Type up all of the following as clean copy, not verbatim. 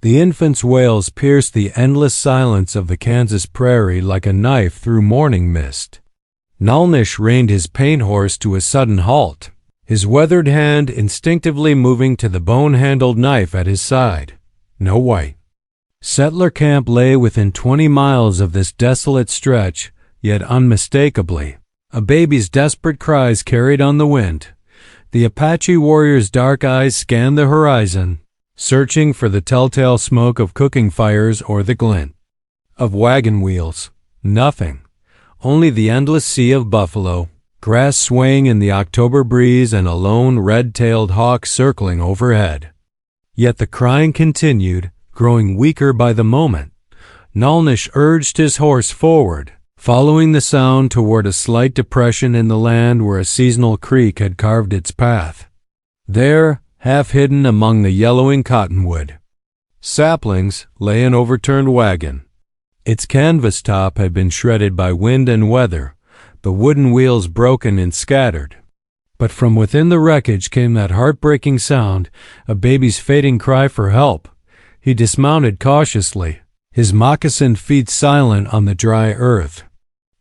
The infant's wails pierced the endless silence of the Kansas prairie like a knife through morning mist. Nalnish reined his paint horse to a sudden halt, his weathered hand instinctively moving to the bone-handled knife at his side. No white settler camp lay within 20 miles of this desolate stretch, yet unmistakably. A baby's desperate cries carried on the wind. The Apache warrior's dark eyes scanned the horizon, searching for the telltale smoke of cooking fires or the glint of wagon wheels. Nothing. Only the endless sea of buffalo, grass swaying in the October breeze and a lone red-tailed hawk circling overhead. Yet the crying continued, growing weaker by the moment. Nalnish urged his horse forward, following the sound toward a slight depression in the land where a seasonal creek had carved its path. There, half hidden among the yellowing cottonwood saplings, lay an overturned wagon. Its canvas top had been shredded by wind and weather, the wooden wheels broken and scattered. But from within the wreckage came that heartbreaking sound, a baby's fading cry for help. He dismounted cautiously, his moccasined feet silent on the dry earth.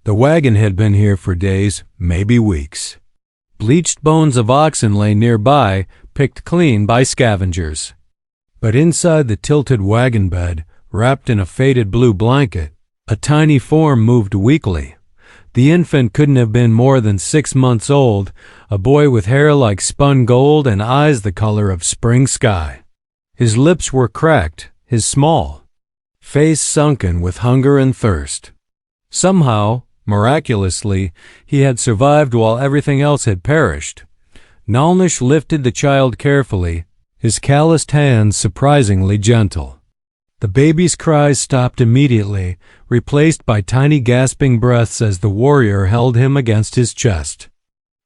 The wagon had been here for days, maybe weeks. Bleached bones of oxen lay nearby, picked clean by scavengers. But inside the tilted wagon bed, wrapped in a faded blue blanket, a tiny form moved weakly. The infant couldn't have been more than 6 months old, a boy with hair like spun gold and eyes the color of spring sky. His lips were cracked, his small face sunken with hunger and thirst. Somehow, miraculously, he had survived while everything else had perished. Nalnish lifted the child carefully, his calloused hands surprisingly gentle. The baby's cries stopped immediately, replaced by tiny gasping breaths as the warrior held him against his chest.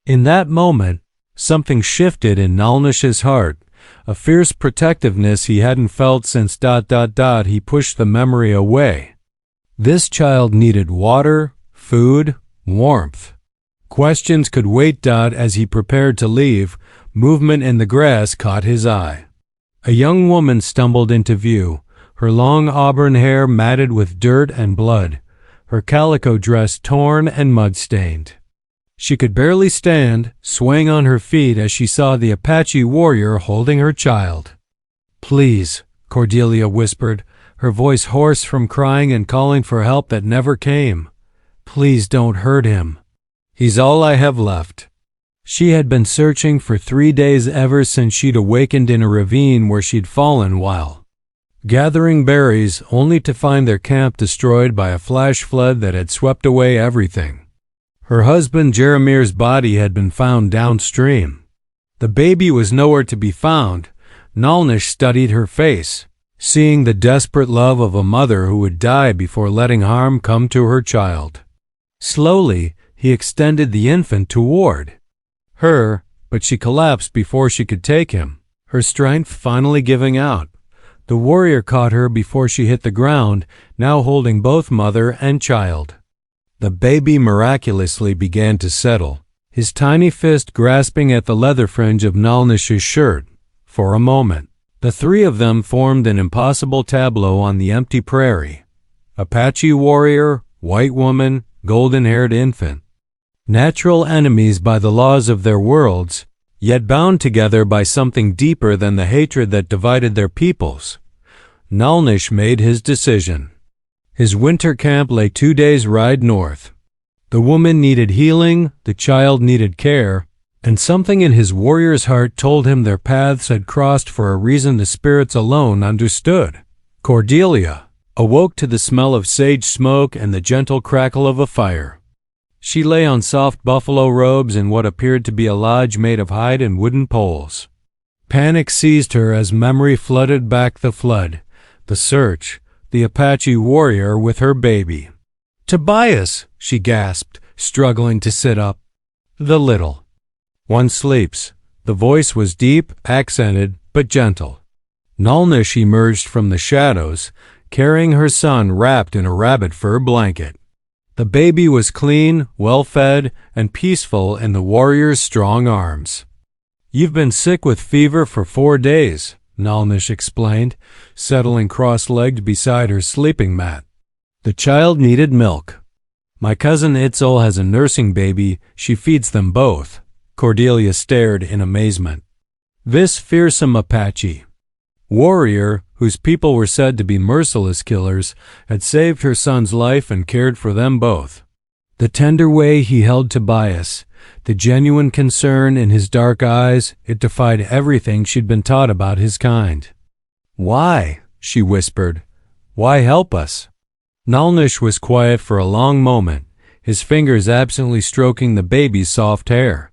In that moment, something shifted in Nalnish's heart, a fierce protectiveness he hadn't felt since ... he pushed the memory away. This child needed water, food, warmth. Questions could wait. As he prepared to leave, movement in the grass caught his eye. A young woman stumbled into view, her long auburn hair matted with dirt and blood, her calico dress torn and mud-stained. She could barely stand, swaying on her feet as she saw the Apache warrior holding her child. "Please," Cordelia whispered, her voice hoarse from crying and calling for help that never came. "Please don't hurt him. He's all I have left." She had been searching for 3 days ever since she'd awakened in a ravine where she'd fallen while gathering berries, only to find their camp destroyed by a flash flood that had swept away everything. Her husband Jeremir's body had been found downstream. The baby was nowhere to be found. Nalnish studied her face, seeing the desperate love of a mother who would die before letting harm come to her child. Slowly, he extended the infant toward her, but she collapsed before she could take him, her strength finally giving out. The warrior caught her before she hit the ground, now holding both mother and child. The baby miraculously began to settle, his tiny fist grasping at the leather fringe of Nalnish's shirt. For a moment, the three of them formed an impossible tableau on the empty prairie. Apache warrior, white woman, golden-haired infant. Natural enemies by the laws of their worlds, yet bound together by something deeper than the hatred that divided their peoples. Nalnish made his decision. His winter camp lay 2 days' ride north. The woman needed healing, the child needed care, and something in his warrior's heart told him their paths had crossed for a reason the spirits alone understood. Cordelia awoke to the smell of sage smoke and the gentle crackle of a fire. She lay on soft buffalo robes in what appeared to be a lodge made of hide and wooden poles. Panic seized her as memory flooded back the flood. The search, the Apache warrior with her baby. "Tobias," she gasped, struggling to sit up. "The little one sleeps." The voice was deep, accented, but gentle. Nalnish emerged from the shadows, carrying her son wrapped in a rabbit fur blanket. The baby was clean, well-fed, and peaceful in the warrior's strong arms. "You've been sick with fever for 4 days," Nalnish explained, settling cross-legged beside her sleeping mat. The child needed milk. My cousin Itzel has a nursing baby. She feeds them both. Cordelia stared in amazement. This fearsome Apache warrior, whose people were said to be merciless killers, had saved her son's life and cared for them both. The tender way he held Tobias, the genuine concern in his dark eyes, it defied everything she'd been taught about his kind. "Why?" she whispered. "Why help us?" Nalnish was quiet for a long moment, his fingers absently stroking the baby's soft hair.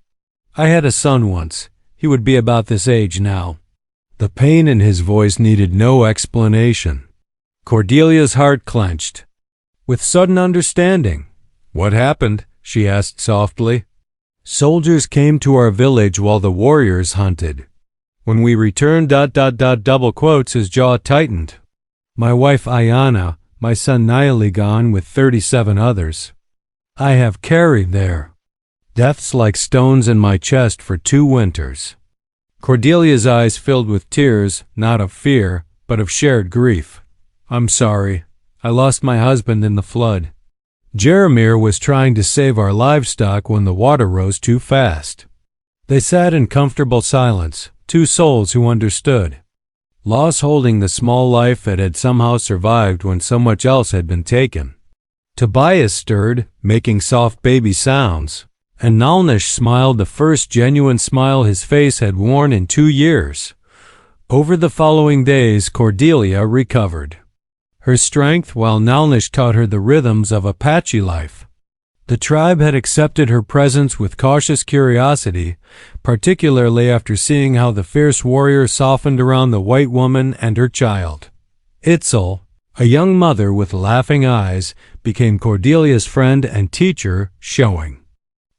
"I had a son once. He would be about this age now." The pain in his voice needed no explanation. Cordelia's heart clenched. With sudden understanding, "What happened?" she asked softly. "Soldiers came to our village while the warriors hunted. When we returned, double quotes, his jaw tightened. My wife Ayana, my son Nayeli gone with 37 others. I have carried their deaths like stones in my chest for 2 winters." Cordelia's eyes filled with tears, not of fear, but of shared grief. "I'm sorry. I lost my husband in the flood. Jeremir was trying to save our livestock when the water rose too fast." They sat in comfortable silence, 2 souls who understood. Loss holding the small life that had somehow survived when so much else had been taken. Tobias stirred, making soft baby sounds, and Nalnish smiled the first genuine smile his face had worn in 2 years. Over the following days, Cordelia recovered her strength while Nalnish taught her the rhythms of Apache life. The tribe had accepted her presence with cautious curiosity, particularly after seeing how the fierce warrior softened around the white woman and her child. Itzel, a young mother with laughing eyes, became Cordelia's friend and teacher, showing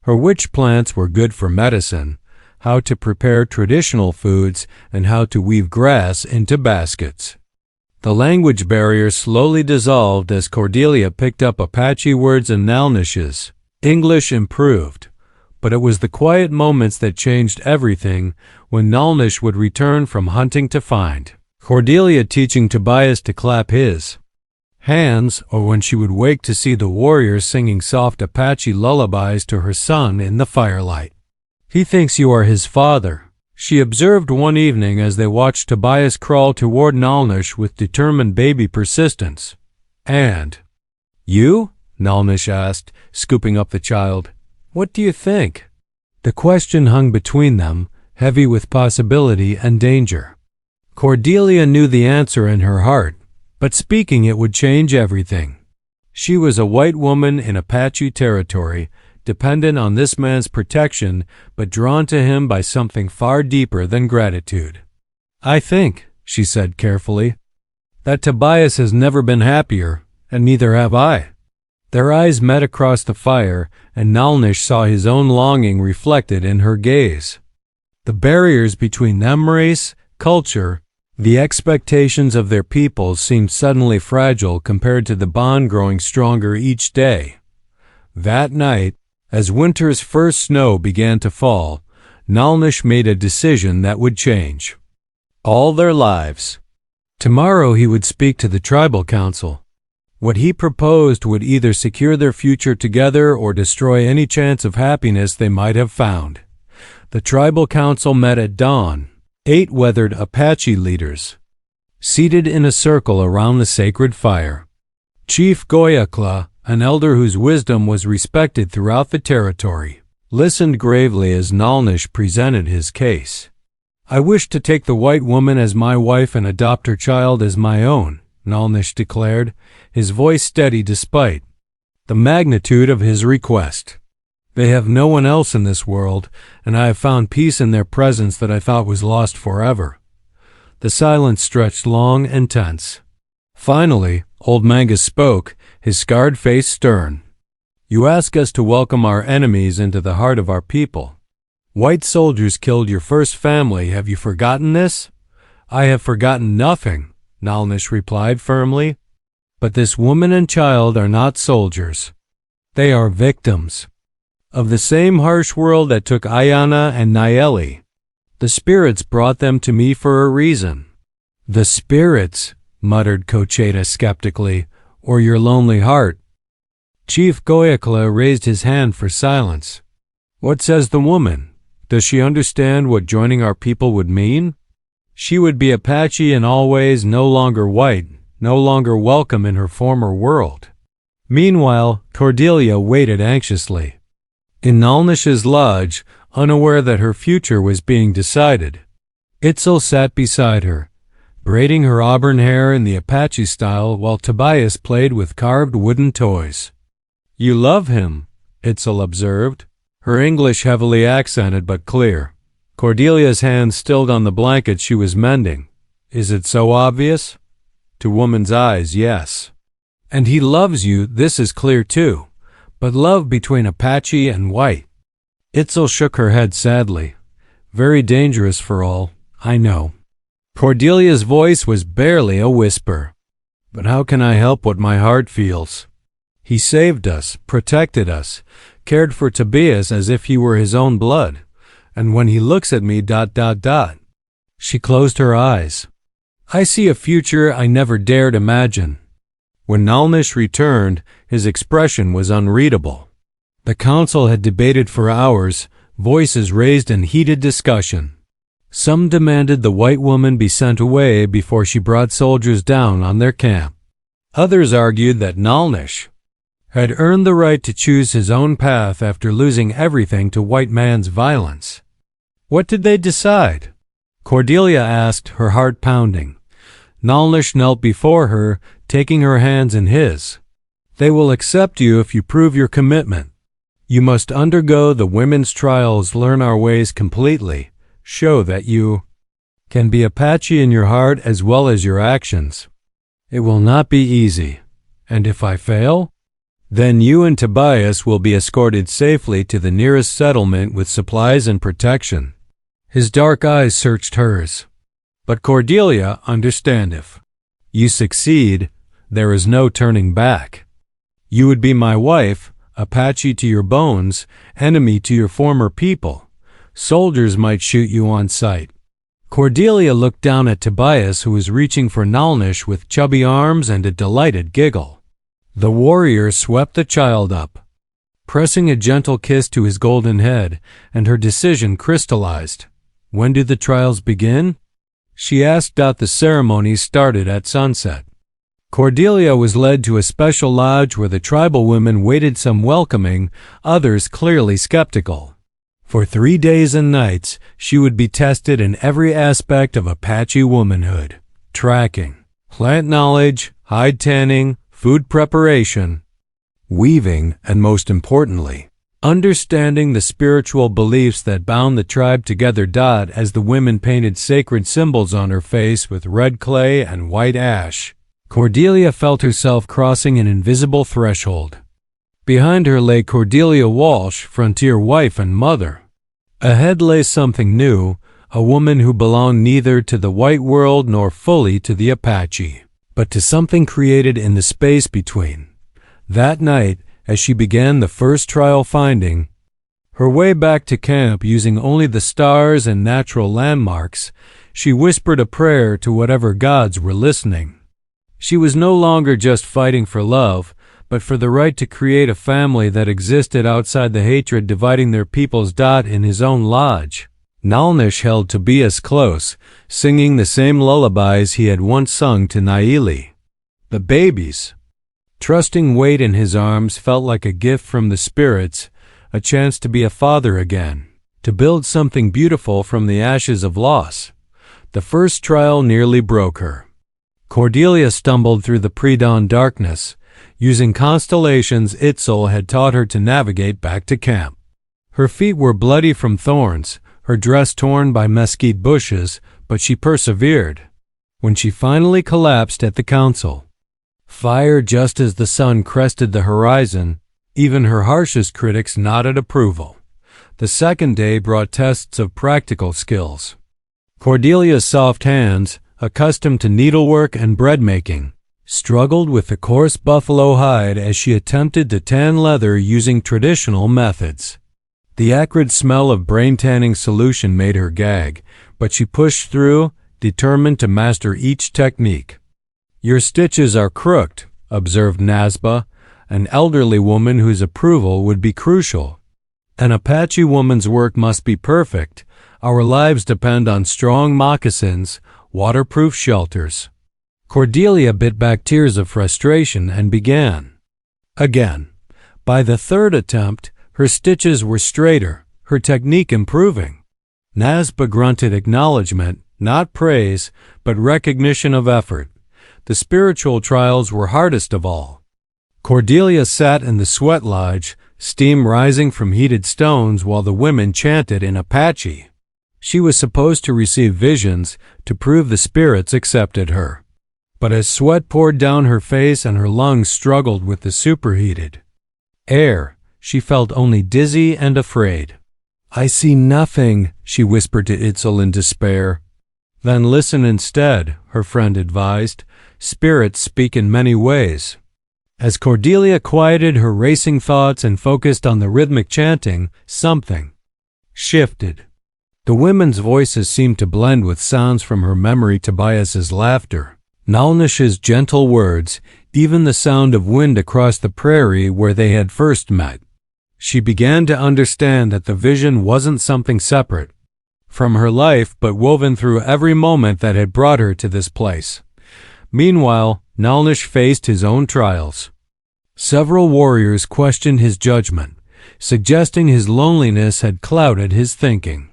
her which plants were good for medicine, how to prepare traditional foods, and how to weave grass into baskets. The language barrier slowly dissolved as Cordelia picked up Apache words and Nalnish's. English improved, but it was the quiet moments that changed everything. When Nalnish would return from hunting to find Cordelia teaching Tobias to clap his hands, or when she would wake to see the warrior singing soft Apache lullabies to her son in the firelight. "He thinks you are his father," she observed one evening as they watched Tobias crawl toward Nalnish with determined baby persistence. "And you?" Nalnish asked, scooping up the child. "What do you think?" The question hung between them, heavy with possibility and danger. Cordelia knew the answer in her heart, but speaking it would change everything. She was a white woman in Apache territory, dependent on this man's protection, but drawn to him by something far deeper than gratitude. "I think," she said carefully, "that Tobias has never been happier, and neither have I." Their eyes met across the fire, and Nalnish saw his own longing reflected in her gaze. The barriers between them, race, culture, the expectations of their people, seemed suddenly fragile compared to the bond growing stronger each day. That night, as winter's first snow began to fall, Nalnish made a decision that would change all their lives. Tomorrow he would speak to the tribal council. What he proposed would either secure their future together or destroy any chance of happiness they might have found. The tribal council met at dawn, 8 weathered Apache leaders, seated in a circle around the sacred fire. Chief Goyakla, an elder whose wisdom was respected throughout the territory, listened gravely as Nalnish presented his case. "I wish to take the white woman as my wife and adopt her child as my own," Nalnish declared, his voice steady despite the magnitude of his request. "They have no one else in this world, and I have found peace in their presence that I thought was lost forever." The silence stretched long and tense. Finally, Old Mangus spoke, his scarred face stern. "You ask us to welcome our enemies into the heart of our people. White soldiers killed your first family. Have you forgotten this?" "I have forgotten nothing," Nalnish replied firmly. "But this woman and child are not soldiers. They are victims of the same harsh world that took Ayana and Nayeli. The spirits brought them to me for a reason. "The spirits," muttered Cocheta skeptically, "or your lonely heart." Chief Goyakla raised his hand for silence. "What says the woman? Does she understand what joining our people would mean? She would be Apache in all ways, no longer white, no longer welcome in her former world." Meanwhile, Cordelia waited anxiously. In Nalnish's lodge, unaware that her future was being decided, Itzel sat beside her, braiding her auburn hair in the Apache style while Tobias played with carved wooden toys. "You love him," Itzel observed, her English heavily accented but clear. Cordelia's hand stilled on the blanket she was mending. "Is it so obvious?" "To woman's eyes, yes." "And he loves you, this is clear too. But love between Apache and white." Itzel shook her head sadly. "Very dangerous for all, I know." Cordelia's voice was barely a whisper. "But how can I help what my heart feels? He saved us, protected us, cared for Tobias as if he were his own blood. And when he looks at me ... She closed her eyes. "I see a future I never dared imagine." When Nalnish returned, his expression was unreadable. The council had debated for hours, voices raised in heated discussion. Some demanded the white woman be sent away before she brought soldiers down on their camp. Others argued that Nalnish had earned the right to choose his own path after losing everything to white man's violence. What did they decide? Cordelia asked, her heart pounding. Nalnish knelt before her, taking her hands in his. "They will accept you if you prove your commitment. You must undergo the women's trials, learn our ways completely, show that you can be Apache in your heart as well as your actions. It will not be easy. And if I fail? Then you and Tobias will be escorted safely to the nearest settlement with supplies and protection." His dark eyes searched hers. "But Cordelia, understand, if you succeed, there is no turning back. You would be my wife, Apache to your bones, enemy to your former people. Soldiers might shoot you on sight." Cordelia looked down at Tobias, who was reaching for Nalnish with chubby arms and a delighted giggle. The warrior swept the child up, pressing a gentle kiss to his golden head, and her decision crystallized. "When do the trials begin?" she asked. The ceremony started at sunset. Cordelia was led to a special lodge where the tribal women waited, some welcoming, others clearly skeptical. For 3 days and nights, she would be tested in every aspect of Apache womanhood: tracking, plant knowledge, hide tanning, food preparation, weaving, and most importantly, understanding the spiritual beliefs that bound the tribe together. As the women painted sacred symbols on her face with red clay and white ash, Cordelia felt herself crossing an invisible threshold. Behind her lay Cordelia Walsh, frontier wife and mother. Ahead lay something new, a woman who belonged neither to the white world nor fully to the Apache, but to something created in the space between. That night, as she began the first trial, finding her way back to camp using only the stars and natural landmarks, she whispered a prayer to whatever gods were listening. She was no longer just fighting for love, but for the right to create a family that existed outside the hatred dividing their peoples. In his own lodge, Nalnish held Tobias close, singing the same lullabies he had once sung to Naili, the babies. Trusting weight in his arms felt like a gift from the spirits, a chance to be a father again, to build something beautiful from the ashes of loss. The first trial nearly broke her. Cordelia stumbled through the pre-dawn darkness, using constellations Itzel had taught her to navigate back to camp. Her feet were bloody from thorns, her dress torn by mesquite bushes, but she persevered. When she finally collapsed at the council fire just as the sun crested the horizon, even her harshest critics nodded approval. The second day brought tests of practical skills. Cordelia's soft hands, accustomed to needlework and bread making, struggled with the coarse buffalo hide as she attempted to tan leather using traditional methods. The acrid smell of brain tanning solution made her gag, but she pushed through, determined to master each technique. "Your stitches are crooked," observed Nasba, an elderly woman whose approval would be crucial. "An Apache woman's work must be perfect. Our lives depend on strong moccasins, waterproof shelters." Cordelia bit back tears of frustration and began again. By the third attempt, her stitches were straighter, her technique improving. Nasba grunted acknowledgement, not praise, but recognition of effort. The spiritual trials were hardest of all. Cordelia sat in the sweat lodge, steam rising from heated stones while the women chanted in Apache. She was supposed to receive visions to prove the spirits accepted her. But as sweat poured down her face and her lungs struggled with the superheated air, she felt only dizzy and afraid. "I see nothing," she whispered to Itzel in despair. "Then listen instead," her friend advised. "Spirits speak in many ways." As Cordelia quieted her racing thoughts and focused on the rhythmic chanting, something shifted. The women's voices seemed to blend with sounds from her memory, Tobias's laughter, Nalnish's gentle words, even the sound of wind across the prairie where they had first met. She began to understand that the vision wasn't something separate from her life, but woven through every moment that had brought her to this place. Meanwhile, Nalnish faced his own trials. Several warriors questioned his judgment, suggesting his loneliness had clouded his thinking.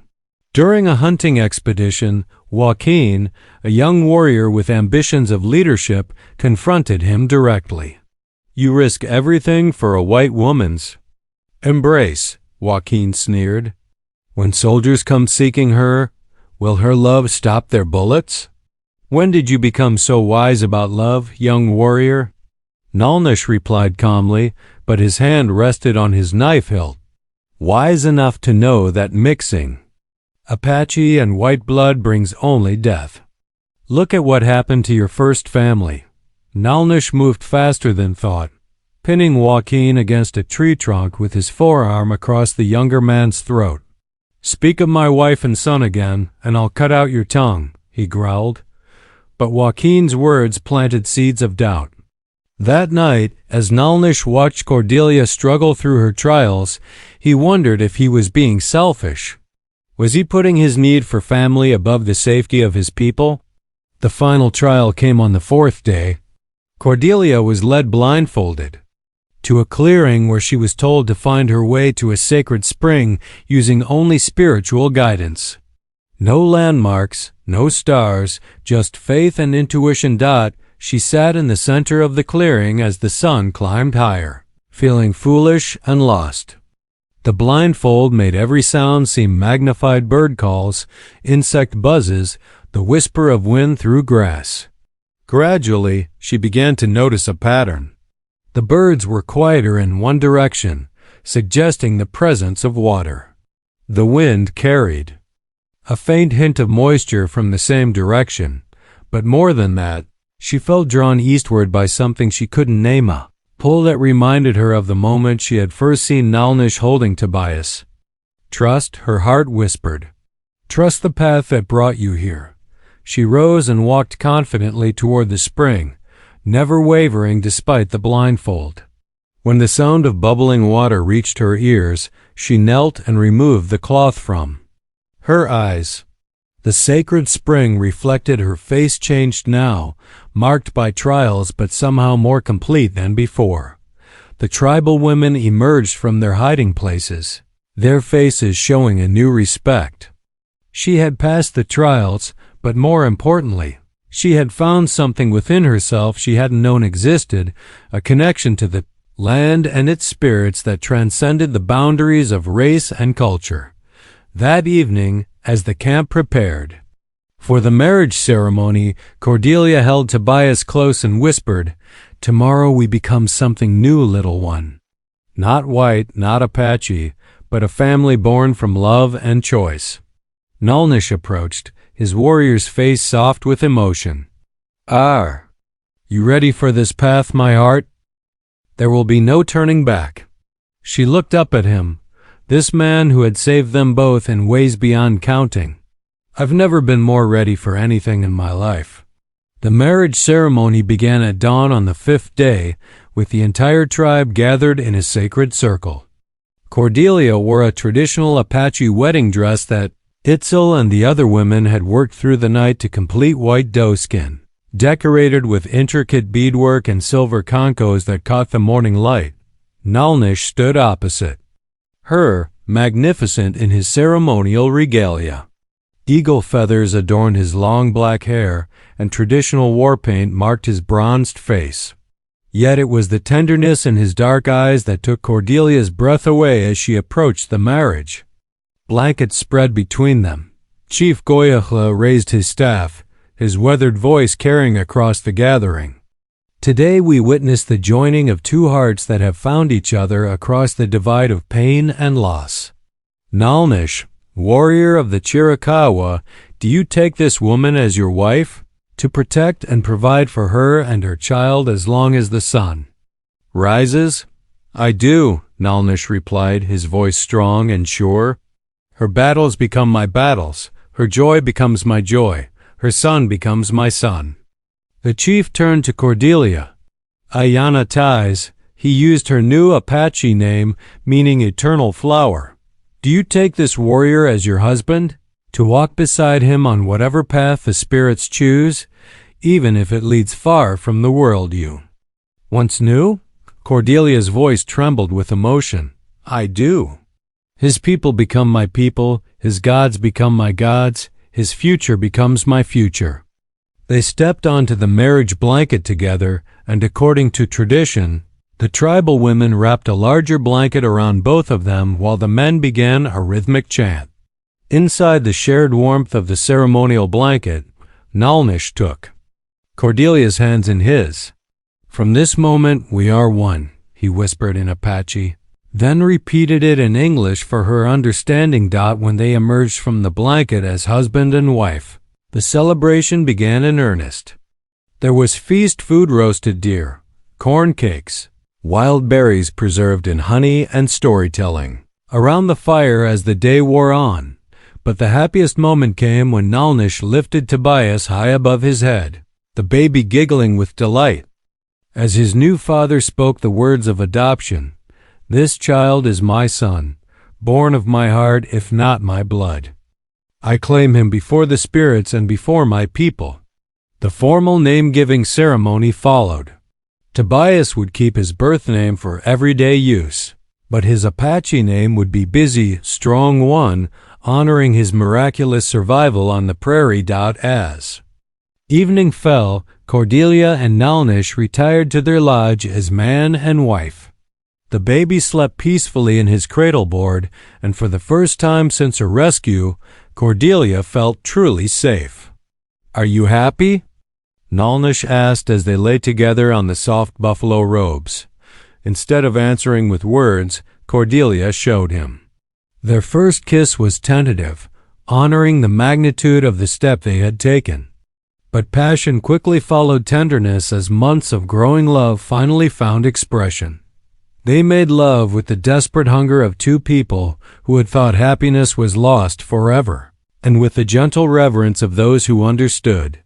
During a hunting expedition, Joaquin, a young warrior with ambitions of leadership, confronted him directly. "You risk everything for a white woman's embrace," Joaquin sneered. "When soldiers come seeking her, will her love stop their bullets? When did you become so wise about love, young warrior?" Nalnish replied calmly, but his hand rested on his knife hilt. "Wise enough to know that mixing Apache and white blood brings only death. Look at what happened to your first family." Nalnish moved faster than thought, pinning Joaquin against a tree trunk with his forearm across the younger man's throat. "Speak of my wife and son again, and I'll cut out your tongue," he growled. But Joaquin's words planted seeds of doubt. That night, as Nalnish watched Cordelia struggle through her trials, he wondered if he was being selfish. Was he putting his need for family above the safety of his people? The final trial came on the fourth day. Cordelia was led blindfolded to a clearing where she was told to find her way to a sacred spring using only spiritual guidance. No landmarks, no stars, just faith and intuition. She sat in the center of the clearing as the sun climbed higher, feeling foolish and lost. The blindfold made every sound seem magnified: bird calls, insect buzzes, the whisper of wind through grass. Gradually, she began to notice a pattern. The birds were quieter in one direction, suggesting the presence of water. The wind carried a faint hint of moisture from the same direction, but more than that, she felt drawn eastward by something she couldn't name, a pull that reminded her of the moment she had first seen Nalnish holding Tobias. "Trust," her heart whispered. "Trust the path that brought you here." She rose and walked confidently toward the spring, never wavering despite the blindfold. When the sound of bubbling water reached her ears, she knelt and removed the cloth from her eyes. The sacred spring reflected her face, changed now, marked by trials but somehow more complete than before. The tribal women emerged from their hiding places, their faces showing a new respect. She had passed the trials, but more importantly, she had found something within herself she hadn't known existed, a connection to the land and its spirits that transcended the boundaries of race and culture. That evening, as the camp prepared for the marriage ceremony, Cordelia held Tobias close and whispered, "Tomorrow we become something new, little one. Not white, not Apache, but a family born from love and choice." Nalnish approached, his warrior's face soft with emotion. "Ah, you ready for this path, my heart? There will be no turning back." She looked up at him, this man who had saved them both in ways beyond counting. I've never been more ready for anything in my life." The marriage ceremony began at dawn on the 5th day, with the entire tribe gathered in a sacred circle. Cordelia wore a traditional Apache wedding dress that Itzel and the other women had worked through the night to complete white doeskin, decorated with intricate beadwork and silver concos that caught the morning light. Nalnish stood opposite her, magnificent in his ceremonial regalia. Eagle feathers adorned his long black hair, and traditional war paint marked his bronzed face. Yet it was the tenderness in his dark eyes that took Cordelia's breath away as she approached the marriage. Blankets spread between them. Chief Goyachla raised his staff, his weathered voice carrying across the gathering. "Today we witness the joining of two hearts that have found each other across the divide of pain and loss. Nalnish, warrior of the Chiricahua, do you take this woman as your wife, to protect and provide for her and her child as long as the sun rises?" "I do," Nalnish replied, his voice strong and sure. "Her battles become my battles, her joy becomes my joy, her son becomes my son." The chief turned to Cordelia. Ayana Tais, he used her new Apache name, meaning eternal flower. "Do you take this warrior as your husband, to walk beside him on whatever path the spirits choose, even if it leads far from the world you once knew?" Cordelia's voice trembled with emotion. "I do. His people become my people, his gods become my gods, his future becomes my future." They stepped onto the marriage blanket together, and according to tradition, the tribal women wrapped a larger blanket around both of them while the men began a rhythmic chant. Inside the shared warmth of the ceremonial blanket, Nalnish took Cordelia's hands in his. "From this moment we are one," he whispered in Apache, then repeated it in English for her understanding. When they emerged from the blanket as husband and wife, the celebration began in earnest. There was feast food: roasted deer, corn cakes, wild berries preserved in honey, and storytelling around the fire as the day wore on. But the happiest moment came when Nalnish lifted Tobias high above his head, the baby giggling with delight. As his new father spoke the words of adoption, "This child is my son, born of my heart if not my blood. I claim him before the spirits and before my people." The formal name-giving ceremony followed. Tobias would keep his birth name for everyday use, but his Apache name would be Busy Strong One, honoring his miraculous survival on the prairie. As evening fell, Cordelia and Nalnish retired to their lodge as man and wife. The baby slept peacefully in his cradleboard, and for the first time since her rescue, Cordelia felt truly safe. "Are you happy?" Nalnish asked as they lay together on the soft buffalo robes. Instead of answering with words, Cordelia showed him. Their first kiss was tentative, honoring the magnitude of the step they had taken. But passion quickly followed tenderness as months of growing love finally found expression. They made love with the desperate hunger of two people who had thought happiness was lost forever, and with the gentle reverence of those who understood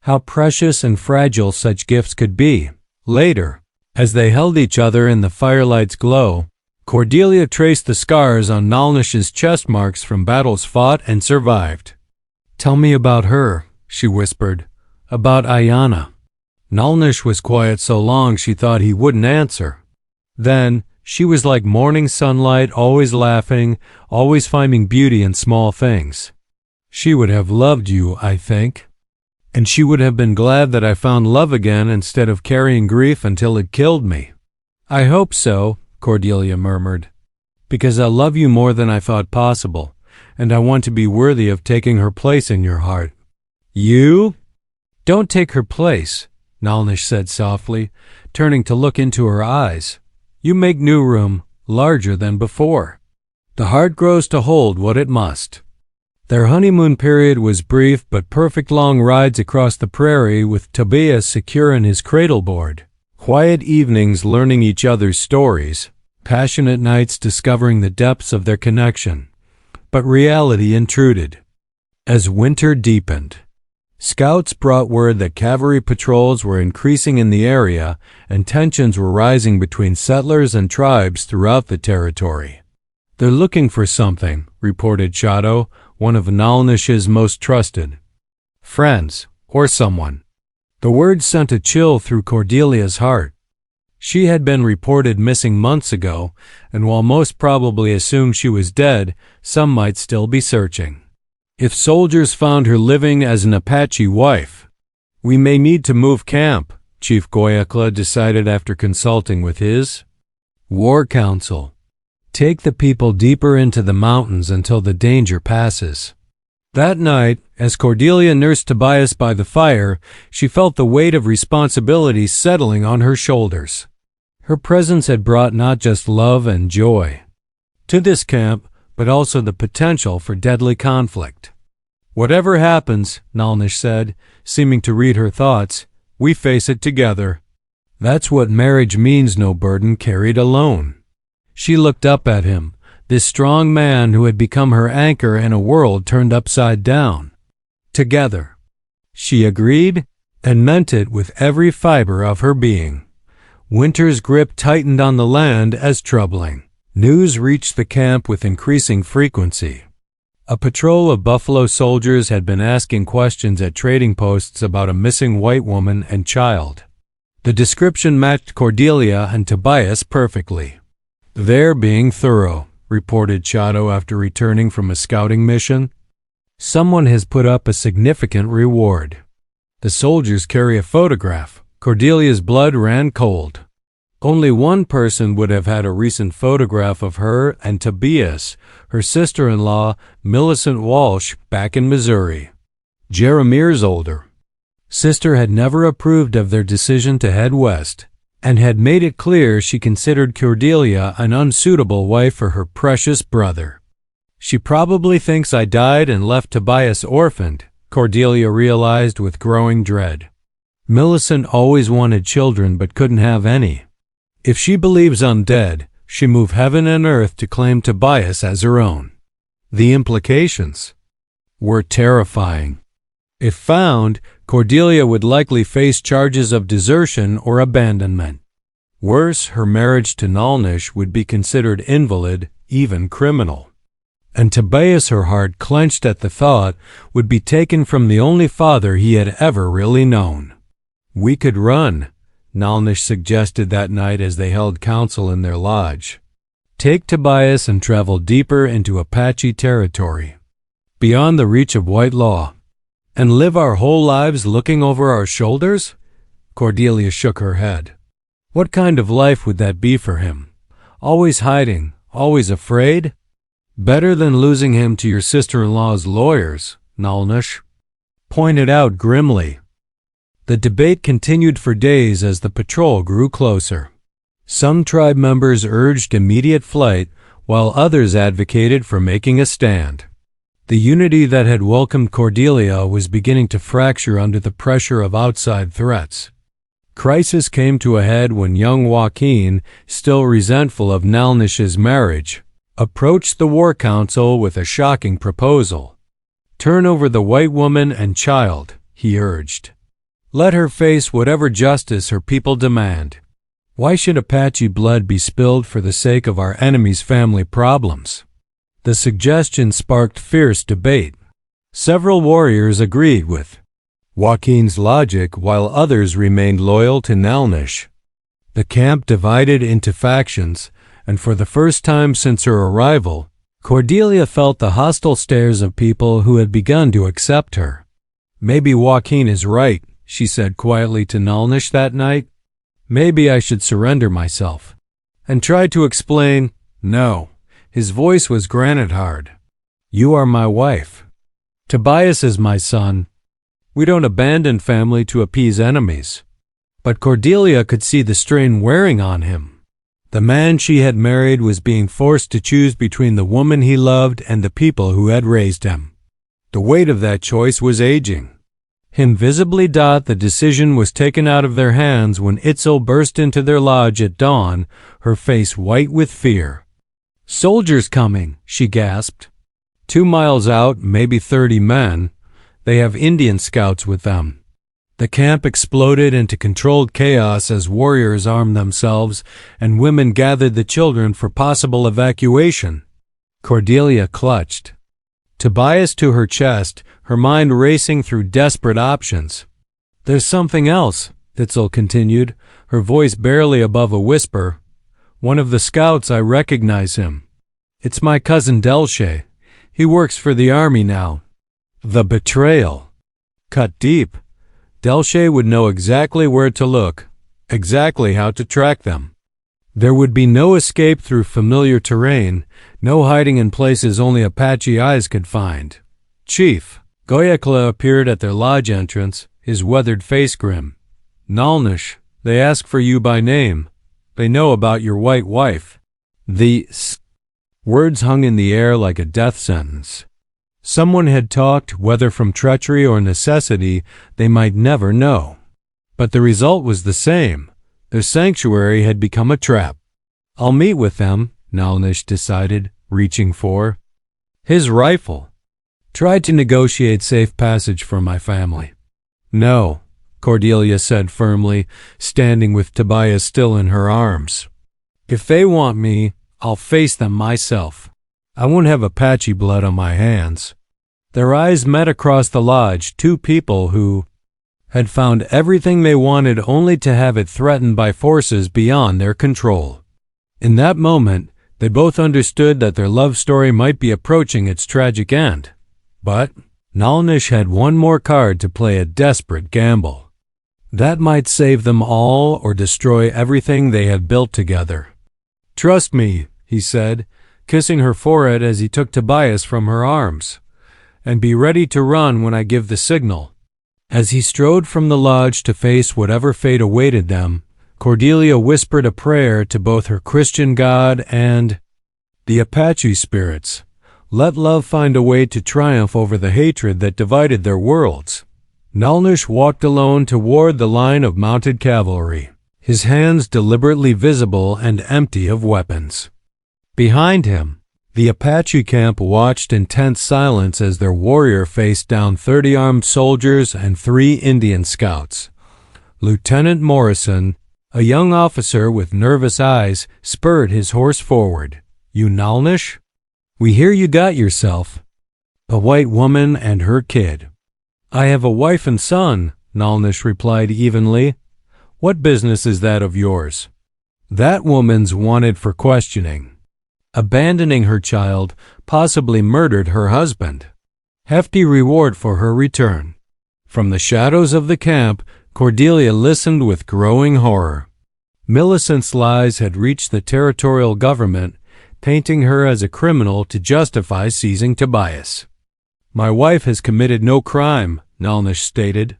how precious and fragile such gifts could be. Later, as they held each other in the firelight's glow, Cordelia traced the scars on Nalnish's chest marks from battles fought and survived. "Tell me about her," she whispered, "about Ayana." Nalnish was quiet so long she thought he wouldn't answer. Then, she was like morning sunlight, always laughing, always finding beauty in small things. "She would have loved you, I think. And she would have been glad that I found love again instead of carrying grief until it killed me." "I hope so," Cordelia murmured, "because I love you more than I thought possible, and I want to be worthy of taking her place in your heart." "You?" "Don't take her place," Nalnish said softly, turning to look into her eyes. "You make new room, larger than before. The heart grows to hold what it must." Their honeymoon period was brief but perfect: long rides across the prairie with Tobias secure in his cradleboard, quiet evenings learning each other's stories, passionate nights discovering the depths of their connection. But reality intruded. As winter deepened, scouts brought word that cavalry patrols were increasing in the area and tensions were rising between settlers and tribes throughout the territory. "They're looking for something," reported Shadow, one of Nalnish's most trusted friends, or someone. The word sent a chill through Cordelia's heart. She had been reported missing months ago, and while most probably assumed she was dead, some might still be searching. If soldiers found her living as an Apache wife, "We may need to move camp," Chief Goyakla decided after consulting with his war council. "Take the people deeper into the mountains until the danger passes." That night, as Cordelia nursed Tobias by the fire, she felt the weight of responsibility settling on her shoulders. Her presence had brought not just love and joy to this camp, but also the potential for deadly conflict. "Whatever happens," Nalnish said, seeming to read her thoughts, "we face it together. That's what marriage means, no burden carried alone." She looked up at him, this strong man who had become her anchor in a world turned upside down. "Together," she agreed, and meant it with every fiber of her being. Winter's grip tightened on the land as troubling news reached the camp with increasing frequency. A patrol of Buffalo soldiers had been asking questions at trading posts about a missing white woman and child. The description matched Cordelia and Tobias perfectly. "They're being thorough," reported Shadow after returning from a scouting mission. "Someone has put up a significant reward." The soldiers carry a photograph. Cordelia's blood ran cold. Only one person would have had a recent photograph of her and Tobias, her sister-in-law, Millicent Walsh, back in Missouri. Jeremiah's older sister had never approved of their decision to head west, and had made it clear she considered Cordelia an unsuitable wife for her precious brother. "She probably thinks I died and left Tobias orphaned," Cordelia realized with growing dread. Millicent always wanted children but couldn't have any. If she believes I'm dead, she moved heaven and earth to claim Tobias as her own. The implications were terrifying. If found, Cordelia would likely face charges of desertion or abandonment. Worse, her marriage to Nalnish would be considered invalid, even criminal. And Tobias, her heart clenched at the thought, would be taken from the only father he had ever really known. "We could run," Nalnish suggested that night as they held council in their lodge. "Take Tobias and travel deeper into Apache territory, beyond the reach of white law, and live our whole lives looking over our shoulders?" Cordelia shook her head. What kind of life would that be for him? Always hiding, always afraid? "Better than losing him to your sister-in-law's lawyers," Nalnish pointed out grimly. The debate continued for days as the patrol grew closer. Some tribe members urged immediate flight, while others advocated for making a stand. The unity that had welcomed Cordelia was beginning to fracture under the pressure of outside threats. Crisis came to a head when young Joaquin, still resentful of Nalnish's marriage, approached the war council with a shocking proposal. "Turn over the white woman and child," he urged. "Let her face whatever justice her people demand. Why should Apache blood be spilled for the sake of our enemy's family problems?" The suggestion sparked fierce debate. Several warriors agreed with Joaquin's logic, while others remained loyal to Nalnish. The camp divided into factions, and for the first time since her arrival, Cordelia felt the hostile stares of people who had begun to accept her. "Maybe Joaquin is right," she said quietly to Nalnish that night. "Maybe I should surrender myself." And tried to explain, "No." His voice was granite hard. "You are my wife. Tobias is my son. We don't abandon family to appease enemies." But Cordelia could see the strain wearing on him. The man she had married was being forced to choose between the woman he loved and the people who had raised him. The weight of that choice was aging. Invisibly, the decision was taken out of their hands when Itzel burst into their lodge at dawn, her face white with fear. "Soldiers coming," she gasped. 2 miles out, maybe 30 men. They have Indian scouts with them. The camp exploded into controlled chaos as warriors armed themselves and women gathered the children for possible evacuation. Cordelia clutched Tobias to her chest, her mind racing through desperate options. "There's something else," Titzel continued, her voice barely above a whisper. "One of the scouts, I recognize him. It's my cousin Delche. He works for the army now." The betrayal. Cut deep. Delche would know exactly where to look, exactly how to track them. There would be no escape through familiar terrain, no hiding in places only Apache eyes could find. "Chief." Goyekla appeared at their lodge entrance, his weathered face grim. "Nalnish, they ask for you by name. They know about your white wife." The words hung in the air like a death sentence. Someone had talked, whether from treachery or necessity, they might never know. But the result was the same. Their sanctuary had become a trap. "I'll meet with them," Nalnish decided, reaching for his rifle. "Tried to negotiate safe passage for my family." "No," Cordelia said firmly, standing with Tobias still in her arms. "If they want me, I'll face them myself. I won't have Apache blood on my hands." Their eyes met across the lodge, two people who had found everything they wanted only to have it threatened by forces beyond their control. In that moment, they both understood that their love story might be approaching its tragic end. But Nalnish had one more card to play, a desperate gamble. That might save them all or destroy everything they had built together. "Trust me," he said, kissing her forehead as he took Tobias from her arms. "And be ready to run when I give the signal." As he strode from the lodge to face whatever fate awaited them, Cordelia whispered a prayer to both her Christian God and the Apache spirits. Let love find a way to triumph over the hatred that divided their worlds. Nalnish walked alone toward the line of mounted cavalry, his hands deliberately visible and empty of weapons. Behind him, the Apache camp watched in tense silence as their warrior faced down 30 armed soldiers and 3 Indian scouts. Lieutenant Morrison, a young officer with nervous eyes, spurred his horse forward. "You Nalnish? We hear you got yourself a white woman and her kid." "I have a wife and son," Nalnish replied evenly. "What business is that of yours?" "That woman's wanted for questioning. Abandoning her child, possibly murdered her husband. Hefty reward for her return." From the shadows of the camp, Cordelia listened with growing horror. Millicent's lies had reached the territorial government, painting her as a criminal to justify seizing Tobias. "My wife has committed no crime," Nalnish stated.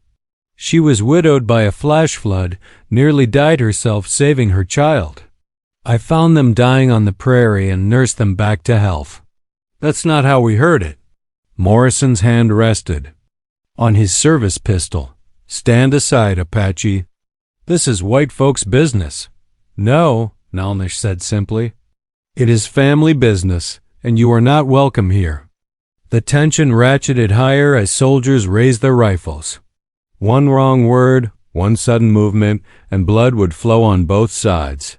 "She was widowed by a flash flood, nearly died herself saving her child. I found them dying on the prairie and nursed them back to health." "That's not how we heard it." Morrison's hand rested on his service pistol. "Stand aside, Apache. This is white folks' business." "No," Nalnish said simply. "It is family business, and you are not welcome here." The tension ratcheted higher as soldiers raised their rifles. One wrong word, one sudden movement, and blood would flow on both sides.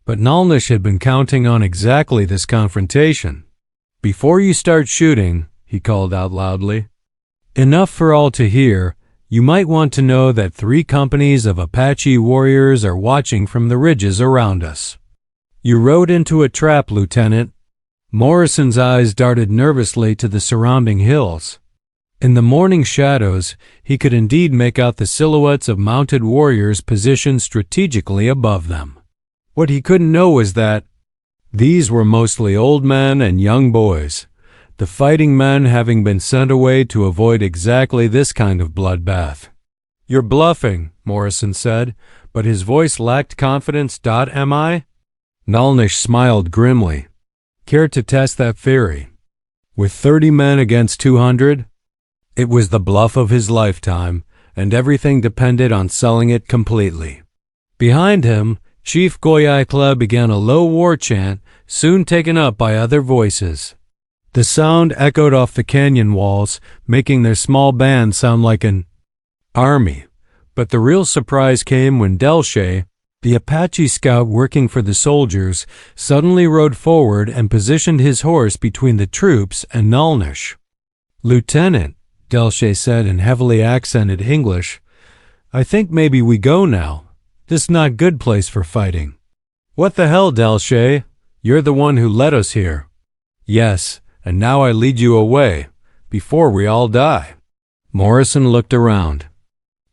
But Nalnish had been counting on exactly this confrontation. "Before you start shooting," he called out loudly, "enough for all to hear, you might want to know that 3 companies of Apache warriors are watching from the ridges around us. You rode into a trap, Lieutenant." Morrison's eyes darted nervously to the surrounding hills. In the morning shadows, he could indeed make out the silhouettes of mounted warriors positioned strategically above them. What he couldn't know was that these were mostly old men and young boys, the fighting men having been sent away to avoid exactly this kind of bloodbath. "You're bluffing," Morrison said, but his voice lacked confidence. "Am I?" Nalnish smiled grimly. "Care to test that theory? With 30 men against 200? It was the bluff of his lifetime, and everything depended on selling it completely." Behind him, Chief Goyekla began a low war chant, soon taken up by other voices. The sound echoed off the canyon walls, making their small band sound like an army. But the real surprise came when Delche, the Apache scout working for the soldiers, suddenly rode forward and positioned his horse between the troops and Nalnish. "Lieutenant," Delche said in heavily accented English, "I think maybe we go now. This is not good place for fighting." "What the hell, Delche? You're the one who led us here." "Yes, and now I lead you away, before we all die." Morrison looked around.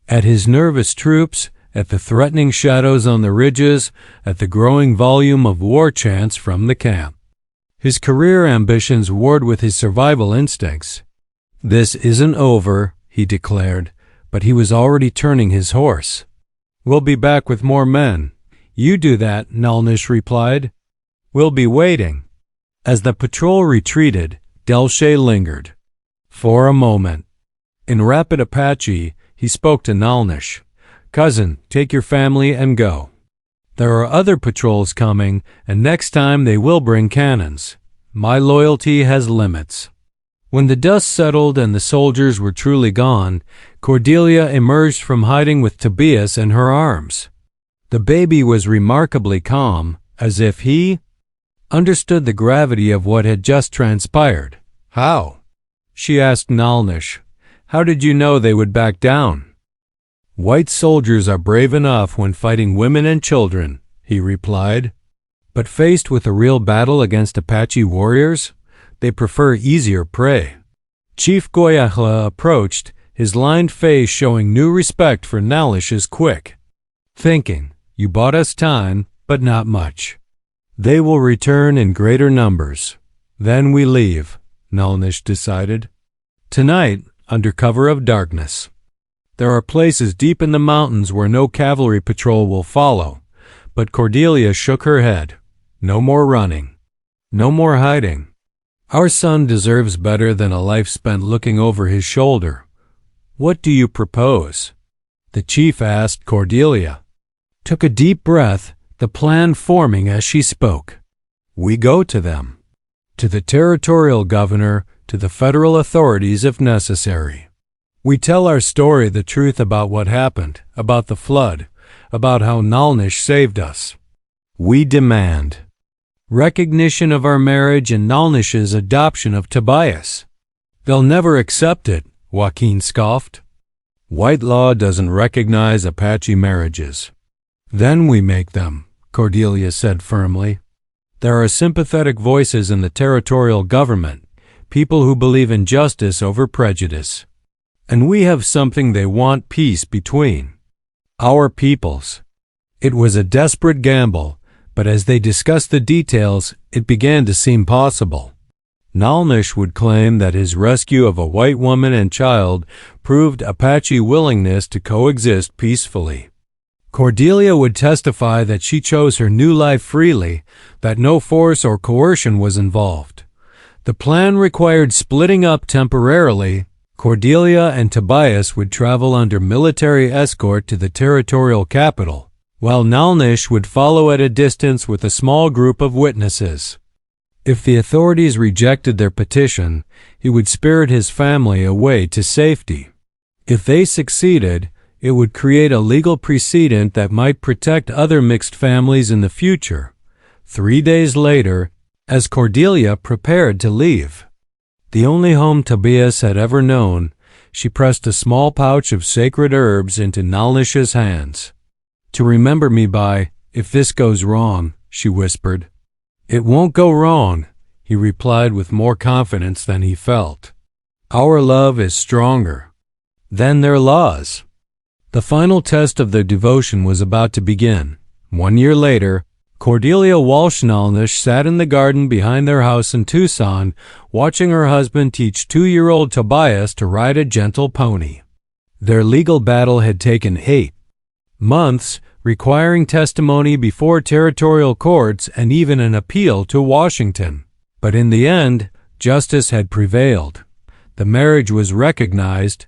At his nervous troops, at the threatening shadows on the ridges, at the growing volume of war chants from the camp. His career ambitions warred with his survival instincts. "This isn't over," he declared, but he was already turning his horse. "We'll be back with more men." "You do that," Nalnish replied. "We'll be waiting." As the patrol retreated, Delche lingered. For a moment. In rapid Apache, he spoke to Nalnish. "Cousin, take your family and go. There are other patrols coming, and next time they will bring cannons. My loyalty has limits." When the dust settled and the soldiers were truly gone, Cordelia emerged from hiding with Tobias in her arms. The baby was remarkably calm, as if he understood the gravity of what had just transpired. "How?" she asked Nalnish. "How did you know they would back down?" "White soldiers are brave enough when fighting women and children," he replied. "But faced with a real battle against Apache warriors, they prefer easier prey." Chief Goyahla approached, his lined face showing new respect for Nalnish's quick thinking. "You bought us time, but not much. They will return in greater numbers. Then we leave," Nalnish decided. "Tonight, under cover of darkness. There are places deep in the mountains where no cavalry patrol will follow." But Cordelia shook her head. "No more running. No more hiding. Our son deserves better than a life spent looking over his shoulder." "What do you propose?" the chief asked Cordelia. Took a deep breath, the plan forming as she spoke. "We go to them. To the territorial governor, to the federal authorities if necessary. We tell our story, the truth about what happened, about the flood, about how Nalnish saved us. We demand recognition of our marriage and Nalnish's adoption of Tobias." "They'll never accept it," Joaquin scoffed. "White law doesn't recognize Apache marriages." "Then we make them," Cordelia said firmly. "There are sympathetic voices in the territorial government, people who believe in justice over prejudice. And we have something they want: peace between our peoples." It was a desperate gamble, but as they discussed the details, it began to seem possible. Nalnish would claim that his rescue of a white woman and child proved Apache willingness to coexist peacefully. Cordelia would testify that she chose her new life freely, that no force or coercion was involved. The plan required splitting up temporarily. Cordelia and Tobias would travel under military escort to the territorial capital, while Nalnish would follow at a distance with a small group of witnesses. If the authorities rejected their petition, he would spirit his family away to safety. If they succeeded, it would create a legal precedent that might protect other mixed families in the future. 3 days later, as Cordelia prepared to leave, the only home Tobias had ever known, she pressed a small pouch of sacred herbs into Nalnish's hands. "To remember me by, if this goes wrong," she whispered. "It won't go wrong," he replied with more confidence than he felt. "Our love is stronger than their laws." The final test of their devotion was about to begin. 1 year later, Cordelia Walsh Nalnish sat in the garden behind their house in Tucson, watching her husband teach 2-year-old Tobias to ride a gentle pony. Their legal battle had taken 8 months, requiring testimony before territorial courts and even an appeal to Washington. But in the end, justice had prevailed. The marriage was recognized,